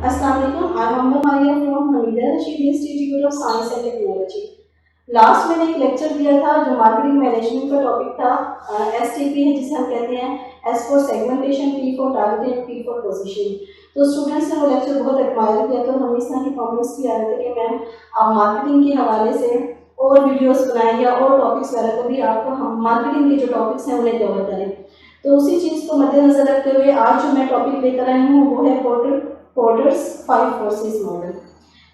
अस्सलाम वालेकुम। I am Maria from Hamida Rashid institute of science and technology. Last मैंने एक लेक्चर दिया था जो मार्केटिंग मैनेजमेंट का टॉपिक था। STP है जिसे हम कहते हैं S for segmentation, P for targeting, P for positioning. तो स्टूडेंट्स ने वो लेक्चर बहुत एडमायर किया, तो हम इस तरह के कमेंट्स भी आ रहे थे कि मैम आप मार्केटिंग के हवाले से और वीडियोस बनाएं या और टॉपिक्स वगैरह को भी आपको हम मार्केटिंग के जो टॉपिक्स हैं उन्हें कवर करें। तो उसी चीज़ को मद्देनजर रखते हुए आज जो मैं टॉपिक लेकर आई हूँ वो है पोर्टर्स 5 फोर्सेस मॉडल।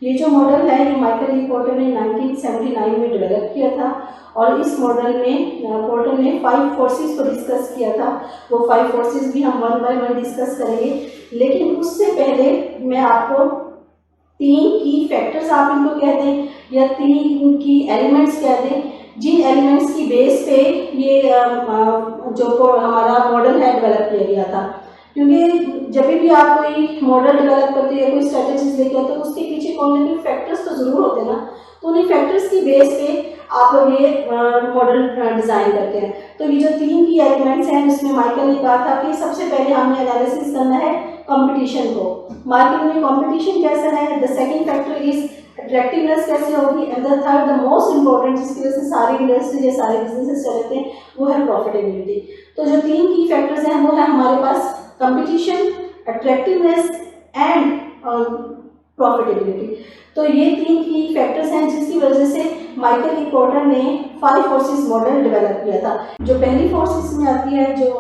ये जो मॉडल है ये माइकल ई पोर्टर ने 1979 में डेवलप किया था और इस मॉडल में पोर्टर ने 5 फोर्सेस को डिस्कस किया था। वो 5 फोर्सेस भी हम 1 बाय 1 डिस्कस करेंगे, लेकिन उससे पहले मैं आपको 3 की फैक्टर्स आप इनको कह दें या 3 की एलिमेंट्स कह दें, जिन एलिमेंट्स की बेस पे ये जो हमारा मॉडल है डेवलप किया गया था। क्योंकि जब भी आप कोई मॉडल डेवलप करते हैं या कोई स्ट्रेटेजीज लेके आते हो उसके पीछे कौन ना कोई फैक्टर्स तो जरूर होते हैं ना, तो उन्हीं फैक्टर्स की बेस पे आप लोग ये मॉडल डिजाइन करते हैं। तो ये जो 3 की एलिमेंट्स हैं जिसमें माइकल ने कहा था कि सबसे पहले हमें एनालिसिस करना है कंपटीशन को, मार्केट में कंपटीशन कैसा है। The second factor is attractiveness कैसे होगी, and the third the most important जिसकी वजह से सारी इंडस्ट्री या सारे बिजनेसेस चलते हैं वो है प्रॉफिटेबिलिटी। तो जो 3 की फैक्टर्स हैं वो है हमारे पास कंपटीशन, अट्रैक्टिवनेस एंड प्रॉफिटेबिलिटी। तो ये 3 की फैक्टर्स हैं जिसकी वजह से माइकल ई पोर्टर ने 5 फोर्सेस मॉडल डेवलप किया था। जो पहली फोर्सेस में आती है जो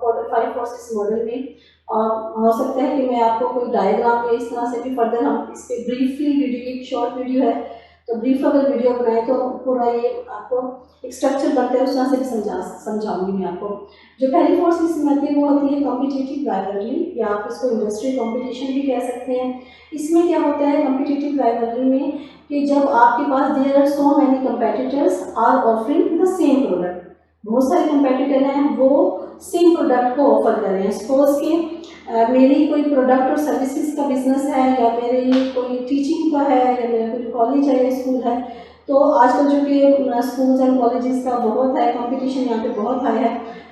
पोर्टर 5 फोर्सेस मॉडल में, हो सकता है कि मैं आपको कोई डायग्राम या इस तरह से भी फर्दर हम इस पर ब्रीफली वीडियो, एक शॉर्ट वीडियो है तो ब्रीफ अगर वीडियो बनाए तो पूरा ये आपको एक स्ट्रक्चर बनता है उस तरह से भी समझाऊंगी मैं आपको। जो पहली फोर्स इसमें आती है वो होती है कॉम्पिटिटिव राइवलरी, या आप इसको इंडस्ट्री कंपटीशन भी कह सकते हैं। इसमें क्या होता है कॉम्पिटिटिव राइवलरी में कि जब आपके पास there are so many competitors are offering the same product, बहुत सारे कंपेटिटर हैं वो सेम प्रोडक्ट को ऑफर कर रहे हैं। सपोज कि मेरी कोई प्रोडक्ट और सर्विसेज का बिजनेस है या मेरे कोई टीचिंग का है या मेरा कोई कॉलेज है या स्कूल है, तो आजकल जो कि स्कूल्स एंड कॉलेजेस का बहुत है कंपटीशन, यहाँ पे बहुत हाई है।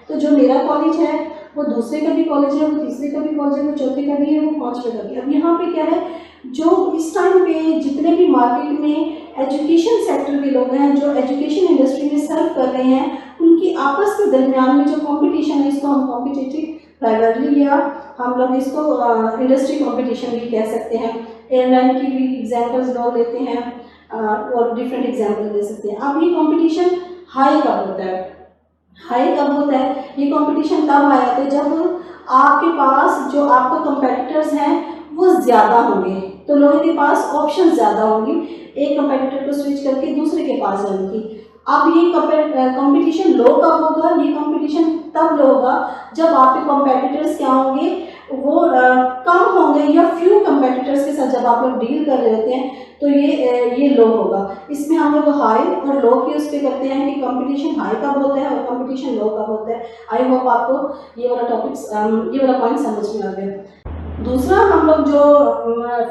तो जो मेरा कॉलेज है वो दूसरे का भी कॉलेज है, वो तीसरे का भी कॉलेज है, वो चौथे का भी है, वो पाँचवें का भी। अब यहाँ पे क्या है, जो इस टाइम पे जितने भी मार्केट में एजुकेशन सेक्टर के लोग हैं जो एजुकेशन इंडस्ट्री में सर्व कर रहे हैं, उनकी आपस के दरमियान में जो कंपटीशन है इसको हम कॉम्पिटिटिव राइवलरी या हम लोग इसको इंडस्ट्री कंपटीशन भी कह सकते हैं। एयरलाइन की भी एग्जांपल्स लोग लेते हैं और डिफरेंट एग्जांपल दे सकते हैं। अब ये कंपटीशन हाई कब होता है, हाई कब होता है, ये कंपटीशन तब हाई होता है जब आपके पास जो आपको कंपेटिटर्स हैं वो ज़्यादा होंगे, तो लोगों के पास ऑप्शन ज़्यादा होंगे एक कंपेटिटर को स्विच करके दूसरे के पास जाने की। अब ये कंपटीशन लो कब होगा, ये कंपटीशन तब लो होगा जब आपके कंपेटिटर्स क्या होंगे, वो कम होंगे या फ्यू कंपेटिटर्स के साथ जब आप लोग डील कर रहे होते हैं, तो ये लो होगा। इसमें हम लोग हाई और लो की उस पर करते हैं कि कंपटीशन हाई कब होता है और कंपटीशन लो कब होता है। आई होप आपको ये वाला टॉपिक्स ये वाला पॉइंट समझ में आ गया। दूसरा हम लोग जो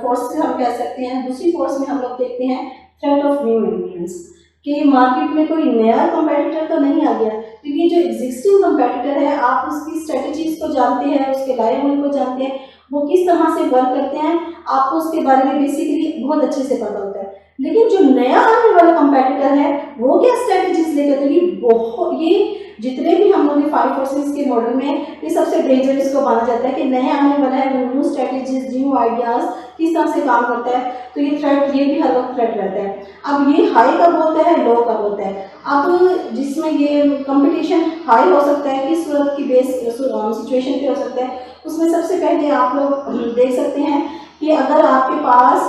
फोर्स हम कह सकते हैं, दूसरी फोर्स में हम लोग देखते हैं थ्रेट ऑफ न्यू एंट्रेंट्स, कि मार्केट में कोई नया कंपेटिटर तो नहीं आ गया, क्योंकि जो एग्जिस्टिंग कंपेटिटर है आप उसकी स्ट्रेटजीज को जानते हैं, उसके लाइबिलिटी को जानते हैं, वो किस तरह से वर्क करते हैं, आपको उसके बारे में बेसिकली बहुत अच्छे से पता होता है। लेकिन जो नया आने वाला कंपेटिटर है वो क्या स्ट्रेटजीज लेकर, तो ये जितने भी हम लोग 5 फोर्सेस के मॉडल में ये सबसे डेंजरस को माना जाता है कि नए आने वाला है, न्यू स्ट्रेटजीज, न्यू आइडियाज किस तरह से काम करता है, तो ये थ्रेट, ये भी हर वक्त थ्रेट रहता है। अब ये हाई कब होता है, लो कब होता है। अब जिसमें ये कंपटीशन हाई हो सकता है किस सूरत की बेस सिचुएशन पे हो सकता है, उसमें सबसे पहले आप लोग देख सकते हैं कि अगर आपके पास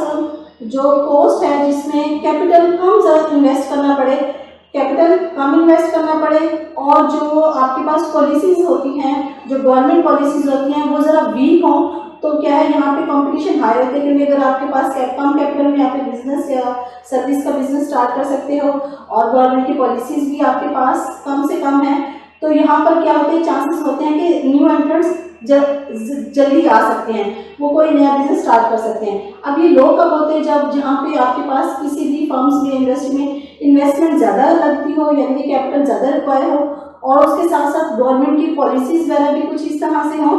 जो कॉस्ट है जिसमें कैपिटल कम ज़्यादा इन्वेस्ट करना पड़े, कैपिटल कम इन्वेस्ट करना पड़े, और जो आपके पास पॉलिसीज होती हैं, जो गवर्नमेंट पॉलिसीज होती हैं वो ज़रा वीक हों, तो क्या है यहाँ पे कंपटीशन हाई होता है। क्योंकि अगर आपके पास कम कैपिटल में आप बिजनेस या सर्विस का बिजनेस स्टार्ट कर सकते हो और गवर्नमेंट की पॉलिसीज भी आपके पास कम से कम है, तो यहाँ पर क्या होते हैं, चांसेस होते हैं कि न्यू एंट्रेंट्स जल्दी आ सकते हैं, वो कोई नया बिजनेस स्टार्ट कर सकते हैं। अब ये लो कब होते हैं, जब जहाँ पे आपके पास किसी भी फर्म्स में इंडस्ट्री में इन्वेस्टमेंट ज़्यादा लगती हो, यानी कि कैपिटल ज़्यादा रिक्वायर हो, और उसके साथ साथ गवर्नमेंट की पॉलिसीज वगैरह भी कुछ इस तरह से हो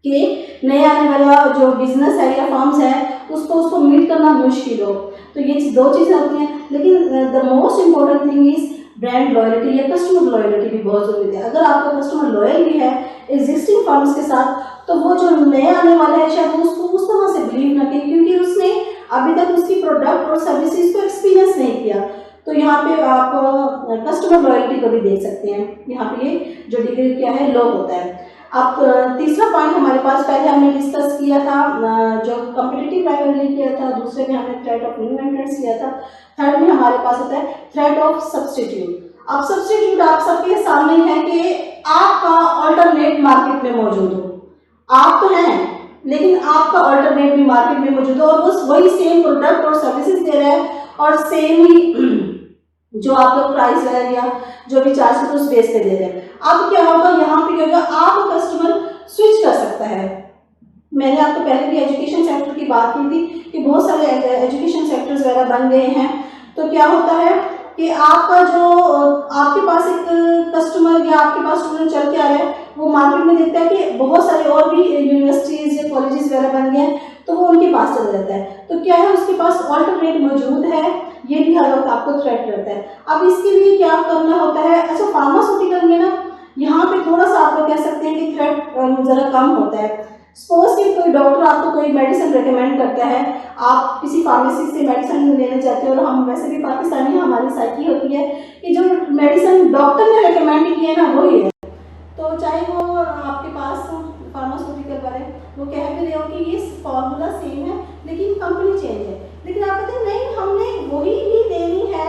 कि नए आने वाला जो बिजनेस है या फर्म्स है उसको मीट करना मुश्किल हो। तो ये दो चीज़ें होती हैं। लेकिन the most important thing is brand loyalty या कस्टमर लॉयल्टी भी बहुत ज़रूरी है। अगर आपका कस्टमर लॉयल भी है एग्जिस्टिंग फर्म्स के साथ, तो वो जो नए आने वाला है शायद वो उसको उस तरह से बिलीव ना करें, क्योंकि उसने अभी तक उसकी प्रोडक्ट और सर्विसेज को एक्सपीरियंस नहीं किया। तो यहाँ पे आप कस्टमर लॉयल्टी को भी देख सकते हैं। यहाँ पे ये जो डिग्री क्या है, लो होता है। अब तीसरा पॉइंट हमारे पास, पहले हमने डिस्कस किया था जो कॉम्पिटिटिव राइवलरी किया था, दूसरे में हमने थ्रेट ऑफ न्यू एंट्रेंट्स किया था, थर्ड में हमारे पास होता है थ्रेट ऑफ सब्सटीट्यूट। अब सब्सटीट्यूट आप सबके सामने है कि आपका ऑल्टरनेट मार्केट में मौजूद हो। आप तो हैं लेकिन आपका ऑल्टरनेट भी मार्केट में मौजूद हो और वो वही सेम प्रोडक्ट और सर्विसेज दे रहा है और सेम ही जो आप लोग प्राइस है या जो भी चार्ज उस बेस पे दे रहे हैं। अब क्या होगा, यहाँ पे क्या होगा, आप कस्टमर स्विच कर सकता है। मैंने आपको पहले भी एजुकेशन सेक्टर की बात की थी कि बहुत सारे एजुकेशन सेक्टर्स वगैरह बन गए हैं। तो क्या होता है कि आपका जो आपके पास एक कस्टमर या आपके पास स्टूडेंट चल के आ रहा है, वो मार्केट में देखता है कि बहुत सारे और भी यूनिवर्सिटीज़ या कॉलेजेस वगैरह बन गए हैं, तो वो उनके पास चला जाता है। तो क्या है, उसके पास ऑल्टरनेट मौजूद है, ये भी हर वक्त आपको थ्रेट रहता है। अब इसके लिए क्या करना होता है, अच्छा फार्मास्यूटिकल में ना यहाँ पे थोड़ा सा आप लोग कह सकते हैं कि थ्रेट ज़रा कम होता है। सपोज कि कोई डॉक्टर आपको कोई मेडिसिन रेकमेंड करता है, आप किसी फार्मेसी से मेडिसिन लेना चाहते हो, और हम वैसे भी पाकिस्तानी हमारी साइकी होती है कि जो मेडिसिन डॉक्टर ने रेकमेंड की है ना वही है। तो चाहे वो आपके पास फार्मास्यूटिकल वाले वो कह भी रहे हो कि ये फॉर्मूला सेम है लेकिन कंपनी चेंज है, लेकिन आप कहते हैं नहीं हमने वही ही देनी है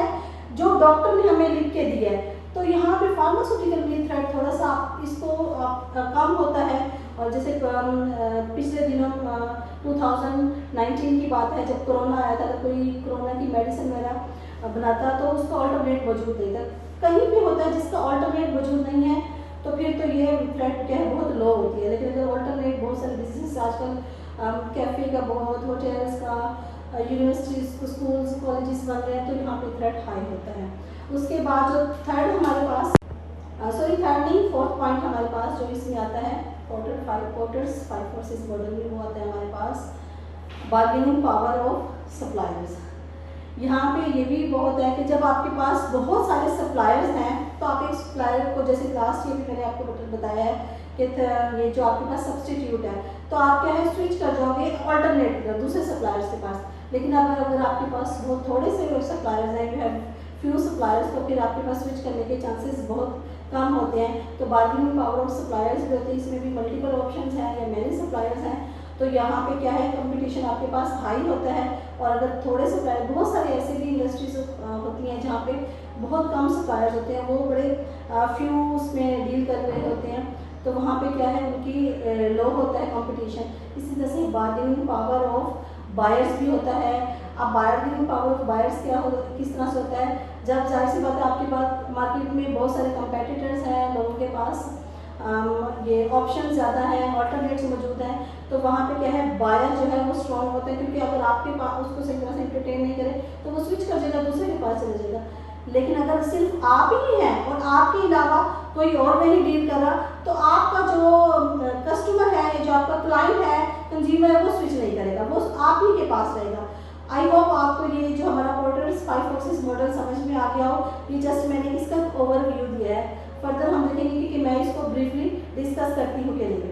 जो डॉक्टर ने हमें लिख के दी है। तो यहाँ पे फार्मास्यूटिकल में थ्रेट थोड़ा सा कम होता है। और जैसे पिछले दिनों 2019 की बात है, जब कोरोना आया था, कोई कोरोना की मेडिसिन वगैरह बनाता तो उसका ऑल्टरनेट मौजूद नहीं था। कहीं भी होता है जिसका ऑल्टरनेट मौजूद नहीं है तो फिर तो ये थ्रेट क्या है, बहुत लो होती है। लेकिन अगर ऑल्टरनेट बहुत सारे बिजनेस आजकल कैफ़े का, बहुत होटल्स का, यूनिवर्सिटीज़, स्कूल्स, कॉलेजेस बन रहे हैं, तो यहाँ पे थ्रेट हाई होता है। उसके बाद जो थर्ड हमारे पास थर्ड नहीं, फोर्थ पॉइंट हमारे पास जो इसमें आता है, क्वार्टर्स 5 फोर्सेस मॉडल में वो आता है हमारे पास बार्गेनिंग पावर ऑफ सप्लायर्स। यहाँ पे ये भी बहुत है कि जब आपके पास बहुत सारे सप्लायर्स हैं तो आप एक सप्लायर को, जैसे लास्ट ईयर भी मैंने आपको बताया है कि ये जो आपके पास सब्सटीट्यूट है, तो आप क्या है स्विच कर जाओगे ऑल्टरनेट दूसरे सप्लायर्स के पास। लेकिन अगर आपके पास बहुत थोड़े से सप्लायर्स हैं, यू हैव फ्यू सप्लायर्स, तो फिर आपके पास स्विच करने के चांसेस बहुत कम होते हैं। तो बार्गेनिंग पावर ऑफ सप्लायर्स भी होती है, इसमें भी मल्टीपल ऑप्शंस हैं या मेनी सप्लायर्स हैं। तो यहाँ पे क्या है, कंपटीशन आपके पास हाई होता है। और अगर थोड़े सप्लायर, बहुत सारे ऐसे भी इंडस्ट्रीज होती हैं जहाँ पे बहुत कम सप्लायर्स होते हैं, वो बड़े फ्यू उसमें डील कर रहे होते हैं, तो वहाँ पे क्या है उनकी लो होता है कंपटीशन। इसी तरह से बार्गेनिंग पावर ऑफ बायर्स भी होता है। अब बार्गेनिंग पावर ऑफ बायर्स क्या हो, किस तरह से होता है, जब जाहिर सी बात है आपके पास मार्केट में बहुत सारे कंपेटिटर्स हैं, लोगों के पास ये ऑप्शन ज़्यादा है, ऑल्टरनेट्स मौजूद हैं, तो वहाँ पे क्या है बायर जो है वो स्ट्रॉन्ग होता है, क्योंकि अगर आपके पास उसको सही तरह से एंटरटेन नहीं करे तो वो स्विच कर जाएगा, दूसरे के पास चला जाएगा। लेकिन अगर सिर्फ आप ही हैं और आपके अलावा कोई और नहीं डील कर रहा, तो आपका जो कस्टमर है, जो आपका क्लाइंट है, कंज्यूमर है, वो स्विच नहीं करेगा, वो आप ही के पास रहेगा। आई होप आपको ये जो हमारा क्वार्टर्स 5 फोर्सेस मॉडल समझ में आ गया हो। ये जस्ट मैंने इसका ओवरव्यू दिया है, फर्दर हम देखेंगे कि मैं इसको ब्रीफली डिस्कस करती हूँ के लिए।